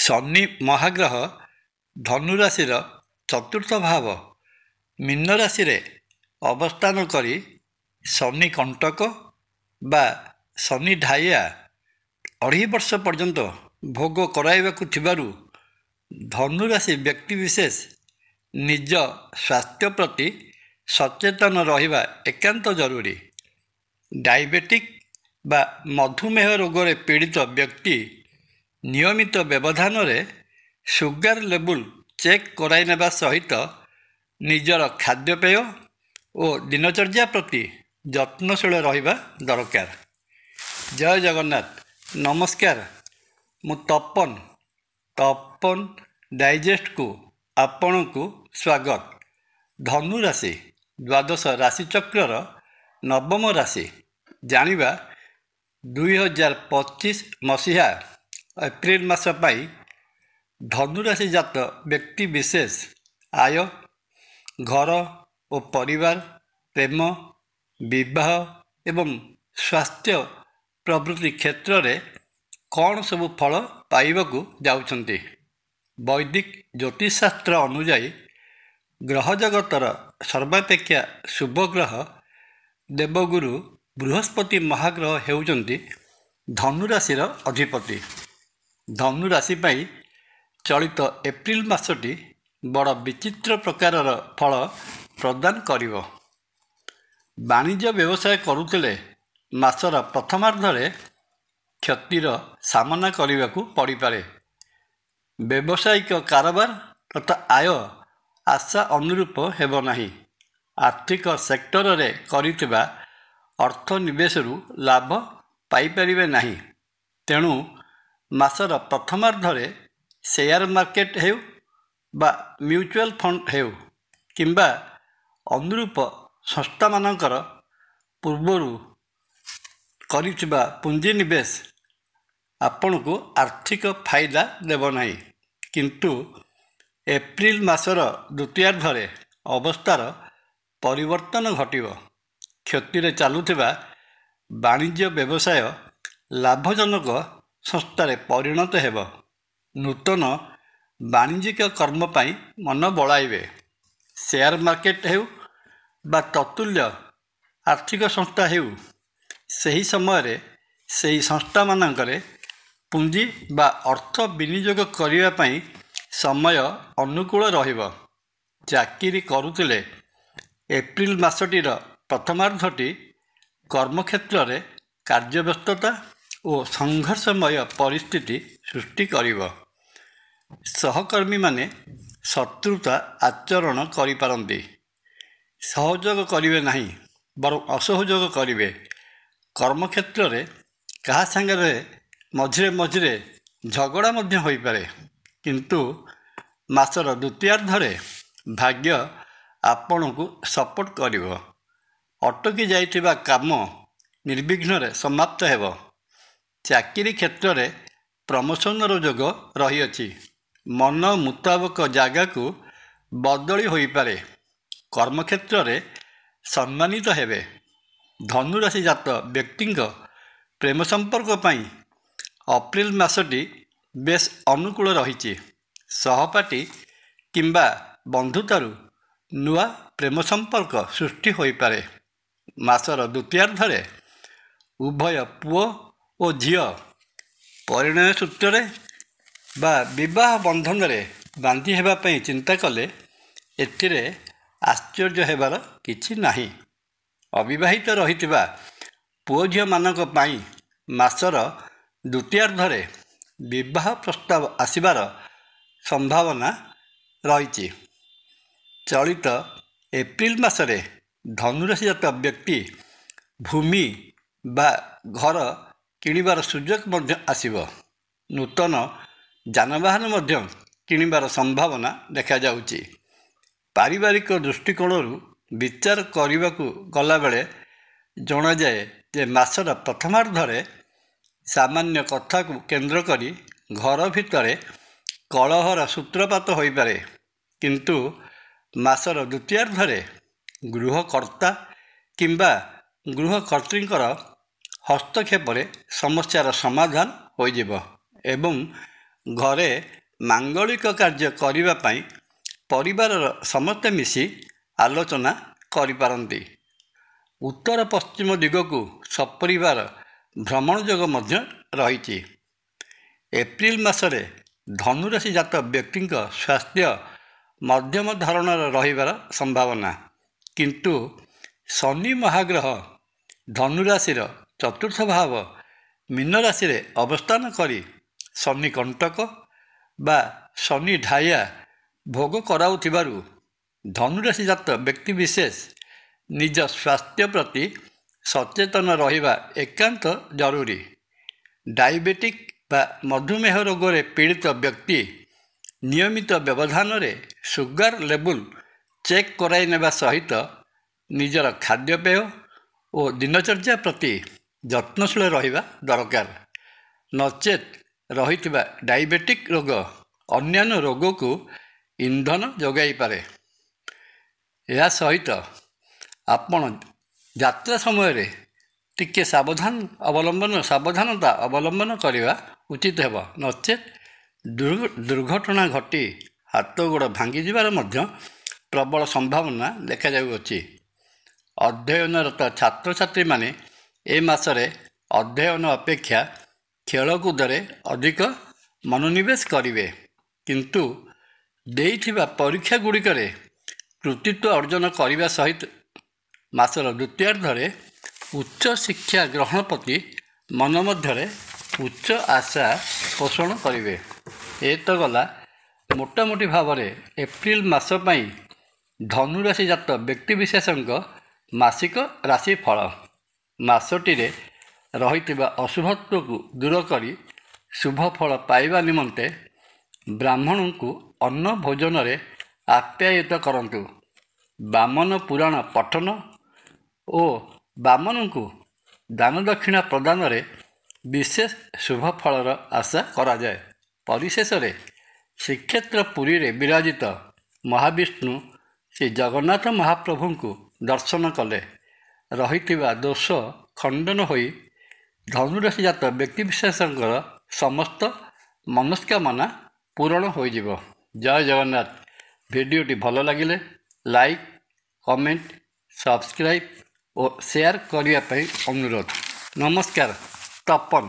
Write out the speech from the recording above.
ଶନି ମହାଗ୍ରହ ଧନୁରାଶିର ଚତୁର୍ଥ ଭାବ ମୀନ ରାଶିରେ ଅବସ୍ଥାନ କରି ଶନି କଣ୍ଟକ ବା ଶନି ଢାଇଆ 2.5 ବର୍ଷ ପର୍ଯ୍ୟନ୍ତ ଭୋଗ କରାଇବାକୁ ଥିବାରୁ ଧନୁରାଶି ବ୍ୟକ୍ତିବିଶେଷ ନିଜ ସ୍ୱାସ୍ଥ୍ୟ ପ୍ରତି ସଚେତନ ରହିବା ଏକାନ୍ତ ଜରୁରୀ। ଡାଇବେଟିକ୍ ବା ମଧୁମେହ ରୋଗରେ ପୀଡ଼ିତ ବ୍ୟକ୍ତି ନିୟମିତ ବ୍ୟବଧାନରେ ସୁଗାର ଲେବୁଲ ଚେକ୍ କରାଇ ନେବା ସହିତ ନିଜର ଖାଦ୍ୟପେୟ ଓ ଦିନଚର୍ଯ୍ୟା ପ୍ରତି ଯତ୍ନଶୀଳ ରହିବା ଦରକାର। ଜୟ ଜଗନ୍ନାଥ। ନମସ୍କାର। ମୁଁ ତପନ ଡାଇଜେଷ୍ଟକୁ ଆପଣଙ୍କୁ ସ୍ୱାଗତ। ଧନୁ ରାଶି ଦ୍ୱାଦଶ ରାଶିଚକ୍ରର ନବମ ରାଶି ଜାଣିବା 2025 ମସିହା ଏପ୍ରିଲ ମାସ ପାଇଁ ଧନୁରାଶି ଜାତ ବ୍ୟକ୍ତି ବିଶେଷ ଆୟ, ଘର ଓ ପରିବାର, ପ୍ରେମ, ବିବାହ ଏବଂ ସ୍ୱାସ୍ଥ୍ୟ ପ୍ରଭୃତି କ୍ଷେତ୍ରରେ କ'ଣ ସବୁ ଫଳ ପାଇବାକୁ ଯାଉଛନ୍ତି। ବୈଦିକ ଜ୍ୟୋତିଷଶାସ୍ତ୍ର ଅନୁଯାୟୀ ଗ୍ରହ ଜଗତର ସର୍ବାପେକ୍ଷା ଶୁଭ ଗ୍ରହ ଦେବଗୁରୁ ବୃହସ୍ପତି ମହାଗ୍ରହ ହେଉଛନ୍ତି ଧନୁରାଶିର ଅଧିପତି। ଧନୁରାଶି ପାଇଁ ଚଳିତ ଏପ୍ରିଲ ମାସଟି ବଡ଼ ବିଚିତ୍ର ପ୍ରକାରର ଫଳ ପ୍ରଦାନ କରିବ। ବାଣିଜ୍ୟ ବ୍ୟବସାୟ କରୁଥିଲେ ମାସର ପ୍ରଥମାର୍ଦ୍ଧରେ କ୍ଷତିର ସାମନା କରିବାକୁ ପଡ଼ିପାରେ। ବ୍ୟବସାୟିକ କାରବାର ତଥା ଆୟ ଆଶା ଅନୁରୂପ ହେବ ନାହିଁ। ଆର୍ଥିକ ସେକ୍ଟରରେ କରିଥିବା ଅର୍ଥ ନିବେଶରୁ ଲାଭ ପାଇପାରିବେ ନାହିଁ। ତେଣୁ ମାସର ପ୍ରଥମାର୍ଦ୍ଧରେ ସେୟାର ମାର୍କେଟ ହେଉ ବା ମ୍ୟୁଚୁଆଲ ଫଣ୍ଡ ହେଉ କିମ୍ବା ଅନୁରୂପ ସଂସ୍ଥାମାନଙ୍କର ପୂର୍ବରୁ କରିଥିବା ପୁଞ୍ଜି ନିବେଶ ଆପଣଙ୍କୁ ଆର୍ଥିକ ଫାଇଦା ଦେବ ନାହିଁ। କିନ୍ତୁ ଏପ୍ରିଲ ମାସର ଦ୍ୱିତୀୟାର୍ଦ୍ଧରେ ଅବସ୍ଥାର ପରିବର୍ତ୍ତନ ଘଟିବ। କ୍ଷତିରେ ଚାଲୁଥିବା ବାଣିଜ୍ୟ ବ୍ୟବସାୟ ଲାଭଜନକ ସଂସ୍ଥାରେ ପରିଣତ ହେବ। ନୂତନ ବାଣିଜ୍ୟିକ କର୍ମ ପାଇଁ ମନ ବଳାଇବେ। ସେୟାର ମାର୍କେଟ ହେଉ ବା ତତୁଲ୍ୟ ଆର୍ଥିକ ସଂସ୍ଥା ହେଉ, ସେହି ସମୟରେ ସେହି ସଂସ୍ଥାମାନଙ୍କରେ ପୁଞ୍ଜି ବା ଅର୍ଥ ବିନିଯୋଗ କରିବା ପାଇଁ ସମୟ ଅନୁକୂଳ ରହିବ। ଚାକିରି କରୁଥିଲେ ଏପ୍ରିଲ ମାସଟିର ପ୍ରଥମାର୍ଦ୍ଧଟି କର୍ମକ୍ଷେତ୍ରରେ କାର୍ଯ୍ୟବ୍ୟସ୍ତତା ଓ ସଂଘର୍ଷମୟ ପରିସ୍ଥିତି ସୃଷ୍ଟି କରିବ। ସହକର୍ମୀମାନେ ଶତ୍ରୁତା ଆଚରଣ କରିପାରନ୍ତି। ସହଯୋଗ କରିବେ ନାହିଁ, ବରଂ ଅସହଯୋଗ କରିବେ। କର୍ମକ୍ଷେତ୍ରରେ କାହା ସାଙ୍ଗରେ ମଝିରେ ଝଗଡ଼ା ମଧ୍ୟ ହୋଇପାରେ। କିନ୍ତୁ ମାସର ଦ୍ୱିତୀୟାର୍ଦ୍ଧରେ ଭାଗ୍ୟ ଆପଣଙ୍କୁ ସପୋର୍ଟ କରିବ। ଅଟକି ଯାଇଥିବା କାମ ନିର୍ବିଘ୍ନରେ ସମାପ୍ତ ହେବ। ଚାକିରି କ୍ଷେତ୍ରରେ ପ୍ରମୋସନର ଯୋଗ ରହିଅଛି। ମନ ମୁତାବକ ଜାଗାକୁ ବଦଳି ହୋଇପାରେ। କର୍ମକ୍ଷେତ୍ରରେ ସମ୍ମାନିତ ହେବେ। ଧନୁରାଶି ଜାତ ବ୍ୟକ୍ତିଙ୍କ ପ୍ରେମ ସମ୍ପର୍କ ପାଇଁ ଏପ୍ରିଲ ମାସଟି ବେଶ୍ ଅନୁକୂଳ ରହିଛି। ସହପାଠୀ କିମ୍ବା ବନ୍ଧୁତାରୁ ନୂଆ ପ୍ରେମ ସମ୍ପର୍କ ସୃଷ୍ଟି ହୋଇପାରେ। ମାସର ଦ୍ୱିତୀୟାର୍ଦ୍ଧରେ ଉଭୟ ପୁଅ ଓ ଝିଅ ପରିଣୟ ସୂତ୍ରରେ ବା ବିବାହ ବନ୍ଧନରେ ବାନ୍ଧି ହେବା ପାଇଁ ଚିନ୍ତା କଲେ ଏଥିରେ ଆଶ୍ଚର୍ଯ୍ୟ ହେବାର କିଛି ନାହିଁ। ଅବିବାହିତ ରହିଥିବା ପୁଅ ଝିଅମାନଙ୍କ ପାଇଁ ମାସର ଦ୍ୱିତୀୟାର୍ଦ୍ଧରେ ବିବାହ ପ୍ରସ୍ତାବ ଆସିବାର ସମ୍ଭାବନା ରହିଛି। ଚଳିତ ଏପ୍ରିଲ ମାସରେ ଧନୁରାଶି ଜାତ ବ୍ୟକ୍ତି ଭୂମି ବା ଘର କିଣିବାର ସୁଯୋଗ ମଧ୍ୟ ଆସିବ। ନୂତନ ଯାନବାହନ ମଧ୍ୟ କିଣିବାର ସମ୍ଭାବନା ଦେଖାଯାଉଛି। ପାରିବାରିକ ଦୃଷ୍ଟିକୋଣରୁ ବିଚାର କରିବାକୁ ଗଲାବେଳେ ଜଣାଯାଏ ଯେ ମାସର ପ୍ରଥମାର୍ଦ୍ଧରେ ସାମାନ୍ୟ କଥାକୁ କେନ୍ଦ୍ର କରି ଘର ଭିତରେ କଳହର ସୂତ୍ରପାତ ହୋଇପାରେ। କିନ୍ତୁ ମାସର ଦ୍ୱିତୀୟାର୍ଦ୍ଧରେ ଗୃହକର୍ତ୍ତା କିମ୍ବା ଗୃହକର୍ତ୍ରୀଙ୍କର ହସ୍ତକ୍ଷେପରେ ସମସ୍ୟାର ସମାଧାନ ହୋଇଯିବ ଏବଂ ଘରେ ମାଙ୍ଗଳିକ କାର୍ଯ୍ୟ କରିବା ପାଇଁ ପରିବାରର ସମସ୍ତେ ମିଶି ଆଲୋଚନା କରିପାରନ୍ତି। ଉତ୍ତର ପଶ୍ଚିମ ଦିଗକୁ ସପରିବାର ଭ୍ରମଣ ଯୋଗ ମଧ୍ୟ ରହିଛି। ଏପ୍ରିଲ ମାସରେ ଧନୁରାଶି ଜାତ ବ୍ୟକ୍ତିଙ୍କ ସ୍ୱାସ୍ଥ୍ୟ ମଧ୍ୟମ ଧରଣର ରହିବାର ସମ୍ଭାବନା, କିନ୍ତୁ ଶନି ମହାଗ୍ରହ ଧନୁରାଶିର ଚତୁର୍ଥ ଭାବ ମୀନ ରାଶିରେ ଅବସ୍ଥାନ କରି ଶନି କଣ୍ଟକ ବା ଶନି ଢାୟା ଭୋଗ କରାଉଥିବାରୁ ଧନୁରାଶି ଜାତ ବ୍ୟକ୍ତିବିଶେଷ ନିଜ ସ୍ୱାସ୍ଥ୍ୟ ପ୍ରତି ସଚେତନ ରହିବା ଏକାନ୍ତ ଜରୁରୀ। ଡାଇବେଟିକ୍ ବା ମଧୁମେହ ରୋଗରେ ପୀଡ଼ିତ ବ୍ୟକ୍ତି ନିୟମିତ ବ୍ୟବଧାନରେ ସୁଗାର ଲେବୁଲ ଚେକ୍ କରାଇ ନେବା ସହିତ ନିଜର ଖାଦ୍ୟପେୟ ଓ ଦିନଚର୍ଯ୍ୟା ପ୍ରତି ଯତ୍ନଶୀଳ ରହିବା ଦରକାର। ନଚେତ୍ ରହିଥିବା ଡାଇବେଟିକ୍ ରୋଗ ଅନ୍ୟାନ୍ୟ ରୋଗକୁ ଇନ୍ଧନ ଯୋଗାଇପାରେ। ଏହା ସହିତ ଆପଣ ଯାତ୍ରା ସମୟରେ ଟିକେ ସାବଧାନତା ଅବଲମ୍ବନ କରିବା ଉଚିତ ହେବ। ନଚେତ୍ ଦୁର୍ଘଟଣା ଘଟି ହାତ ଗୋଡ଼ ଭାଙ୍ଗିଯିବାର ମଧ୍ୟ ପ୍ରବଳ ସମ୍ଭାବନା ଦେଖାଯାଉଅଛି। ଅଧ୍ୟୟନରତ ଛାତ୍ରଛାତ୍ରୀମାନେ ଏ ମାସରେ ଅଧ୍ୟୟନ ଅପେକ୍ଷା ଖେଳକୁଦରେ ଅଧିକ ମନୋନିବେଶ କରିବେ, କିନ୍ତୁ ଦେଇଥିବା ପରୀକ୍ଷା ଗୁଡ଼ିକରେ କୃତିତ୍ୱ ଅର୍ଜନ କରିବା ସହିତ ମାସର ଦ୍ୱିତୀୟାର୍ଦ୍ଧରେ ଉଚ୍ଚ ଶିକ୍ଷା ଗ୍ରହଣ ପ୍ରତି ମନ ମଧ୍ୟରେ ଉଚ୍ଚ ଆଶା ପୋଷଣ କରିବେ। ଏ ତ ଗଲା ମୋଟାମୋଟି ଭାବରେ ଏପ୍ରିଲ ମାସ ପାଇଁ ଧନୁରାଶି ଜାତ ବ୍ୟକ୍ତିବିଶେଷଙ୍କ ମାସିକ ରାଶିଫଳ। ମାସଟିରେ ରହିଥିବା ଅଶୁଭତ୍ୱକୁ ଦୂର କରି ଶୁଭ ଫଳ ପାଇବା ନିମନ୍ତେ ବ୍ରାହ୍ମଣଙ୍କୁ ଅନ୍ନ ଭୋଜନରେ ଆପ୍ୟାୟିତ କରନ୍ତୁ। ବାମନ ପୁରାଣ ପଠନ ଓ ବାମନଙ୍କୁ ଦାନ ଦକ୍ଷିଣା ପ୍ରଦାନରେ ବିଶେଷ ଶୁଭ ଫଳର ଆଶା କରାଯାଏ। ପରିଶେଷରେ ଶ୍ରୀକ୍ଷେତ୍ର ପୁରୀରେ ବିରାଜିତ ମହାବିଷ୍ଣୁ ଶ୍ରୀ ଜଗନ୍ନାଥ ମହାପ୍ରଭୁଙ୍କୁ ଦର୍ଶନ କଲେ ରହିଥିବା ଦୋଷ ଖଣ୍ଡନ ହୋଇ ଧନୁରାଶି ଜାତ ବ୍ୟକ୍ତିବିଶେଷଙ୍କର ସମସ୍ତ ମନସ୍କାମନା ପୂରଣ ହୋଇଯିବ। ଜୟ ଜଗନ୍ନାଥ। ଭିଡ଼ିଓଟି ଭଲ ଲାଗିଲେ ଲାଇକ୍, କମେଣ୍ଟ, ସବସ୍କ୍ରାଇବ୍ ଓ ସେୟାର କରିବା ପାଇଁ ଅନୁରୋଧ। ନମସ୍କାର। ତପନ।